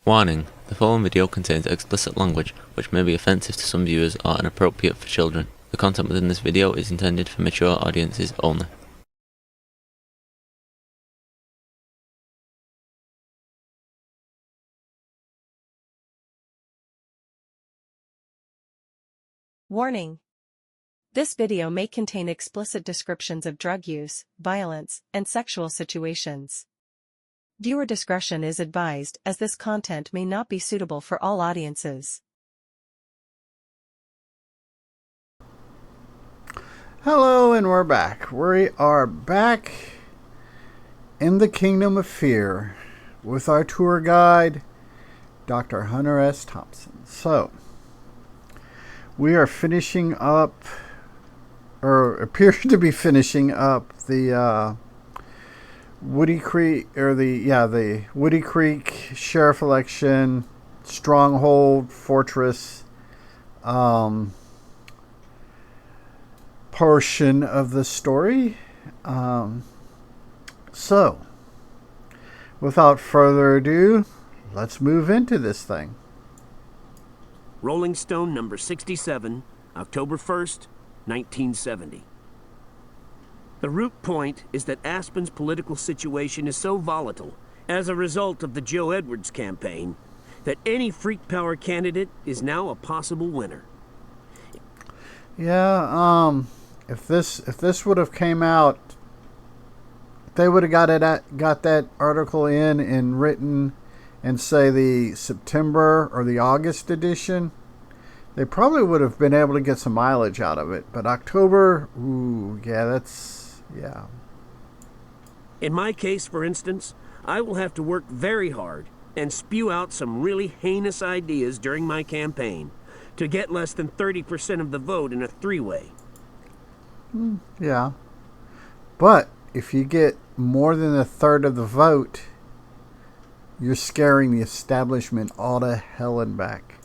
Warning: the following video contains explicit language which may be offensive to some viewers or inappropriate for children. The content within this video is intended for mature audiences only. Warning: this video may contain explicit descriptions of drug use, violence, and sexual situations. Viewer discretion is advised as this content may not be suitable for all audiences. Hello, and we're back. We are back in the Kingdom of Fear with our tour guide, Dr. Hunter S. Thompson. So, we are finishing up, or appear to be finishing up, the Woody Creek, or the Woody Creek Sheriff election, Stronghold, Fortress, portion of the story. So, without further ado, let's move into this thing. Rolling Stone number 67, October 1st, 1970. The root point is that Aspen's political situation is so volatile as a result of the Joe Edwards campaign that any freak power candidate is now a possible winner. Yeah, if this would have came out, they would have got that article in and written in, say, the September or the August edition, they probably would have been able to get some mileage out of it. But October, ooh, yeah, yeah. In my case, for instance, I will have to work very hard and spew out some really heinous ideas during my campaign to get less than 30% of the vote in a three-way. Yeah. But if you get more than a third of the vote, you're scaring the establishment all to hell and back.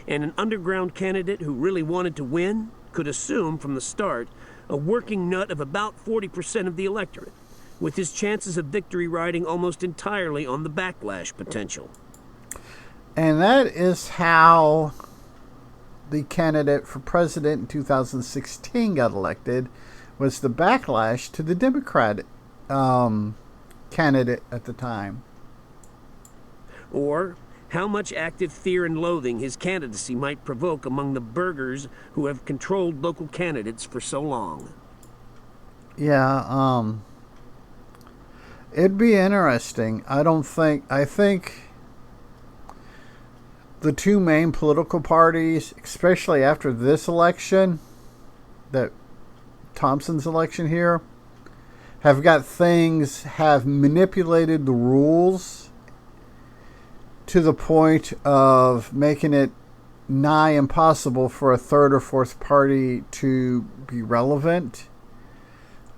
And an underground candidate who really wanted to win could assume from the start a working nut of about 40% of the electorate, with his chances of victory riding almost entirely on the backlash potential. And that is how the candidate for president in 2016 got elected, was the backlash to the Democrat candidate at the time. Or how much active fear and loathing his candidacy might provoke among the burghers who have controlled local candidates for so long. Yeah, it'd be interesting. I think the two main political parties, especially after this election, that Thompson's election here, have manipulated the rules to the point of making it nigh impossible for a third or fourth party to be relevant.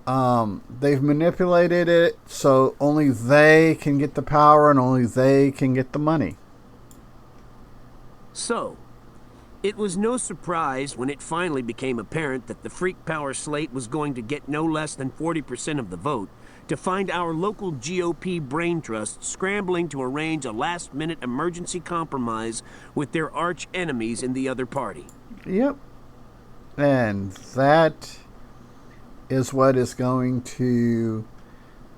They've manipulated it so only they can get the power and only they can get the money. So, it was no surprise when it finally became apparent that the freak power slate was going to get no less than 40% of the vote to find our local GOP brain trust scrambling to arrange a last-minute emergency compromise with their arch enemies in the other party. Yep. And that is what is going to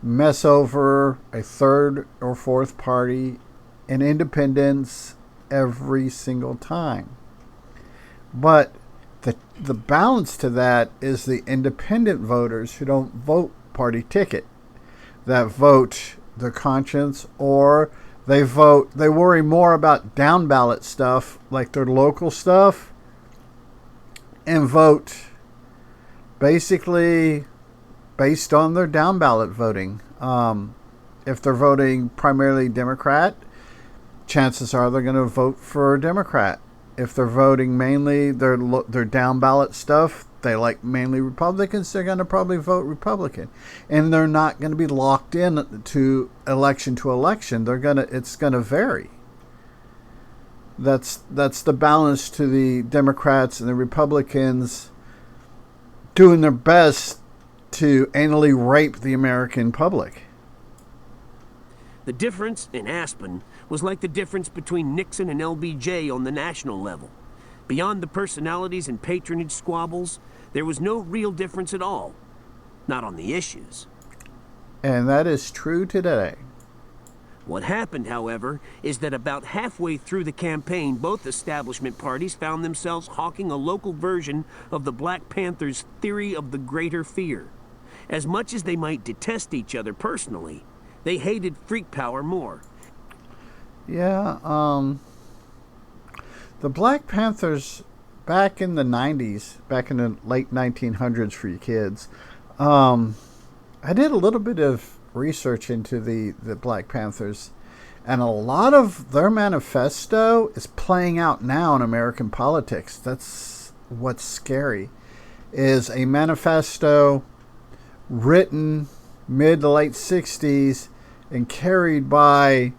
mess over a third or fourth party and independents every single time. But the balance to that is the independent voters who don't vote party ticket, that vote their conscience, or they worry more about down ballot stuff like their local stuff, and vote basically based on their down ballot voting. If they're voting primarily Democrat, chances are they're going to vote for a Democrat. If they're voting mainly their down ballot stuff, they like mainly Republicans, they're going to probably vote Republican. And they're not going to be locked in to election. It's going to vary. That's the balance to the Democrats and the Republicans doing their best to anally rape the American public. The difference in Aspen was like the difference between Nixon and LBJ on the national level. Beyond the personalities and patronage squabbles, there was no real difference at all. Not on the issues. And that is true today. What happened, however, is that about halfway through the campaign, both establishment parties found themselves hawking a local version of the Black Panthers' theory of the greater fear. As much as they might detest each other personally, they hated freak power more. Yeah, the Black Panthers back in the 90s, back in the late 1900s for you kids, I did a little bit of research into the Black Panthers, and a lot of their manifesto is playing out now in American politics. That's what's scary, is a manifesto written mid to late 60s and carried by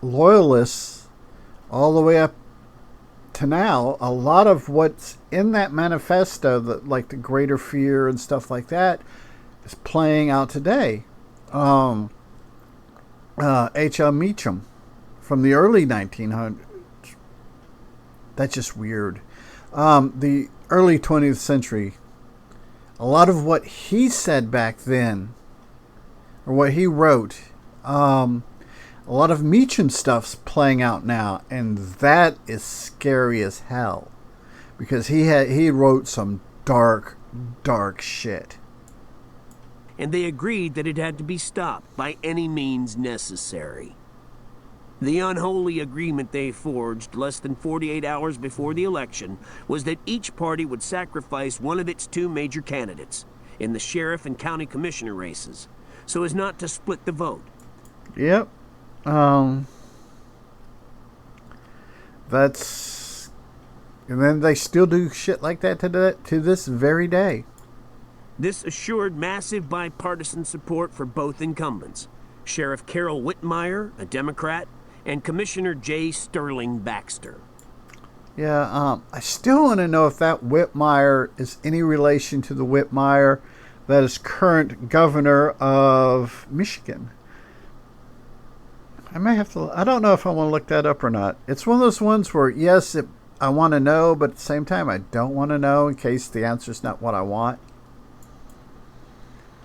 loyalists all the way up to now. A lot of what's in that manifesto, like the greater fear and stuff like that, is playing out today. H.L. Meacham from the early 1900s. That's just weird. The early 20th century. A lot of what he said back then, or what he wrote, a lot of Meacham stuff's playing out now, and that is scary as hell, because he wrote some dark shit. And they agreed that it had to be stopped by any means necessary. The unholy agreement they forged less than 48 hours before the election was that each party would sacrifice one of its two major candidates in the sheriff and county commissioner races, so as not to split the vote. Yep. That's... And then they still do shit like that to this very day. This assured massive bipartisan support for both incumbents, Sheriff Carol Whitmire, a Democrat, and Commissioner J. Sterling Baxter. Yeah, I still want to know if that Whitmire is any relation to the Whitmire that is current governor of Michigan. I may have to... I don't know if I want to look that up or not. It's one of those ones where, yes, I want to know, but at the same time, I don't want to know in case the answer's not what I want.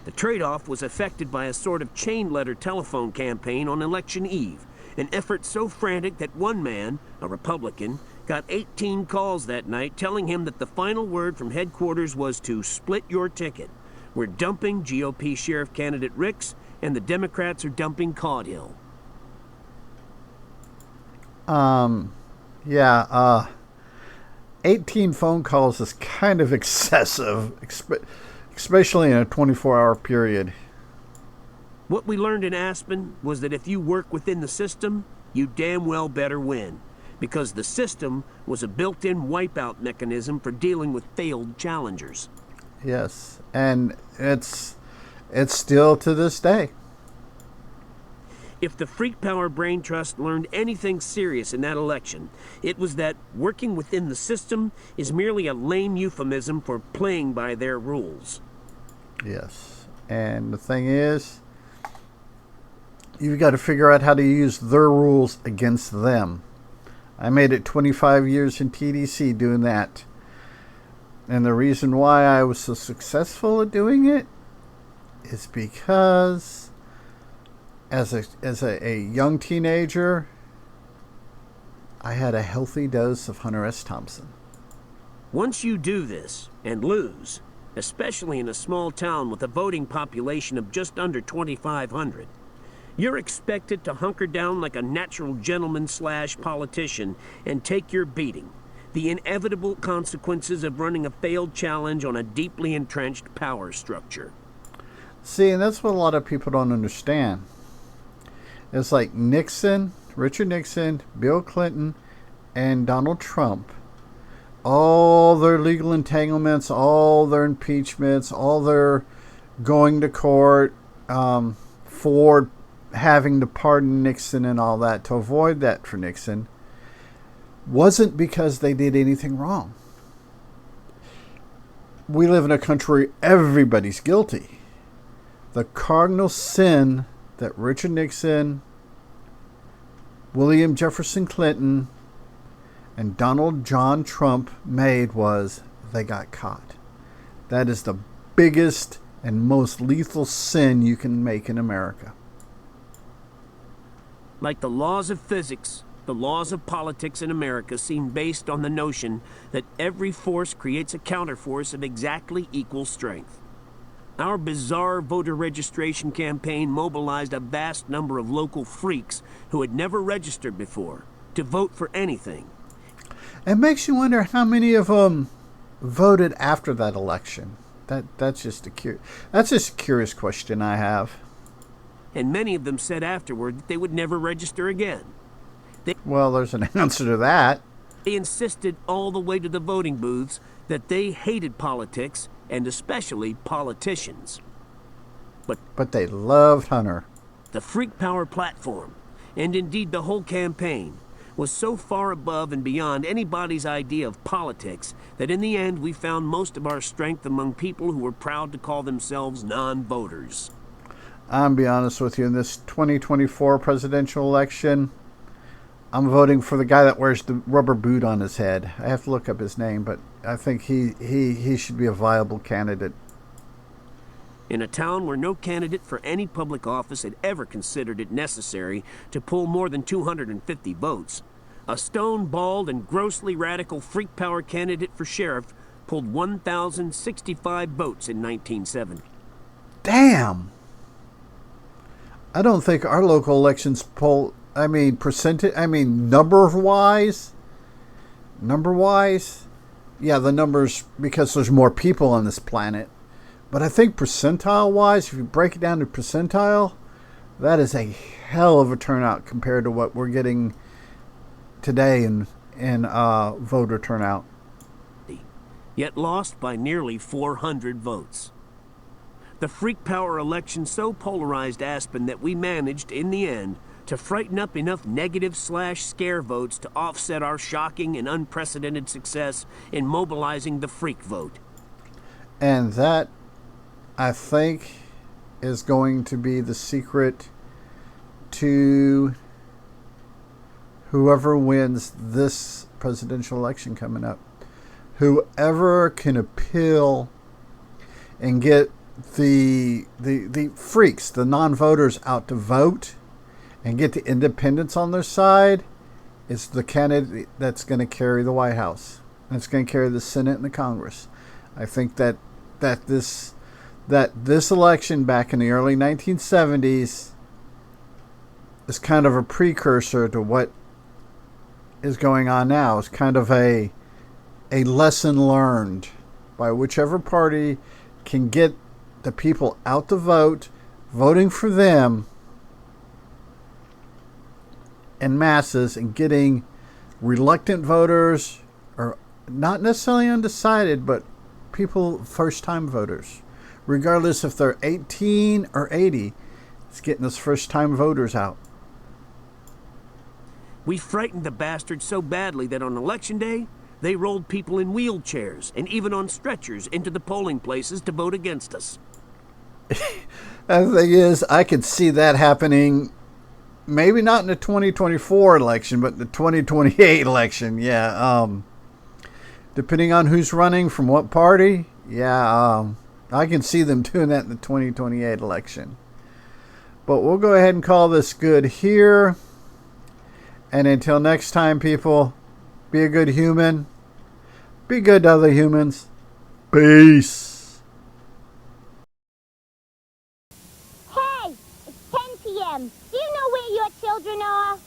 The trade-off was affected by a sort of chain letter telephone campaign on election eve, an effort so frantic that one man, a Republican, got 18 calls that night telling him that the final word from headquarters was to split your ticket. We're dumping GOP sheriff candidate Ricks, and the Democrats are dumping Caudill. 18 phone calls is kind of excessive, especially in a 24-hour period. What we learned in Aspen was that if you work within the system, you damn well better win, because the system was a built-in wipeout mechanism for dealing with failed challengers. Yes, and it's still to this day. If the Freak Power Brain Trust learned anything serious in that election, it was that working within the system is merely a lame euphemism for playing by their rules. Yes, and the thing is, you've got to figure out how to use their rules against them. I made it 25 years in TDC doing that. And the reason why I was so successful at doing it is because as a young teenager, I had a healthy dose of Hunter S. Thompson. Once you do this and lose, especially in a small town with a voting population of just under 2,500, you're expected to hunker down like a natural gentleman/politician and take your beating. The inevitable consequences of running a failed challenge on a deeply entrenched power structure. See, and that's what a lot of people don't understand. It's like Nixon, Richard Nixon, Bill Clinton, and Donald Trump. All their legal entanglements, all their impeachments, all their going to court for having to pardon Nixon and all that, to avoid that for Nixon, wasn't because they did anything wrong. We live in a country where everybody's guilty. The cardinal sin that Richard Nixon, William Jefferson Clinton, and Donald John Trump made was they got caught. That is the biggest and most lethal sin you can make in America. Like the laws of physics, the laws of politics in America seem based on the notion that every force creates a counterforce of exactly equal strength. Our bizarre voter registration campaign mobilized a vast number of local freaks who had never registered before to vote for anything. It makes you wonder how many of them voted after that election. That's just a curious question I have. And many of them said afterward that they would never register again. Well, there's an answer to that. They insisted all the way to the voting booths that they hated politics, and especially politicians. But they loved Hunter. The Freak Power platform, and indeed the whole campaign, was so far above and beyond anybody's idea of politics that in the end we found most of our strength among people who were proud to call themselves non-voters. I'm be honest with you, in this 2024 presidential election, I'm voting for the guy that wears the rubber boot on his head. I have to look up his name, but I think he should be a viable candidate. In a town where no candidate for any public office had ever considered it necessary to pull more than 250 votes, a stone-bald and grossly radical freak power candidate for sheriff pulled 1,065 votes in 1970. Damn! I don't think our local elections poll, number-wise, yeah, the numbers, because there's more people on this planet. But I think percentile-wise, if you break it down to percentile, that is a hell of a turnout compared to what we're getting today in voter turnout. Yet lost by nearly 400 votes. The freak power election so polarized Aspen that we managed, in the end, to frighten up enough negative/scare votes to offset our shocking and unprecedented success in mobilizing the freak vote. And that, I think, is going to be the secret to whoever wins this presidential election coming up. Whoever can appeal and get the freaks, the non-voters, out to vote and get the independents on their side is the candidate that's going to carry the White House. That's going to carry the Senate and the Congress. I think that this election back in the early 1970s is kind of a precursor to what is going on now. It's kind of a lesson learned by whichever party can get the people out to vote, voting for them in masses, and getting reluctant voters, or not necessarily undecided, but people, first-time voters, regardless if they're 18 or 80, it's getting those first-time voters out. We frightened the bastards so badly that on election day, they rolled people in wheelchairs and even on stretchers into the polling places to vote against us. The thing is, I could see that happening, maybe not in the 2024 election, but the 2028 election. Yeah, depending on who's running from what party. Yeah, I can see them doing that in the 2028 election. But we'll go ahead and call this good here. And until next time, people, be a good human. Be good to other humans. Peace. Hey, it's 10 p.m. Do you know where your children are?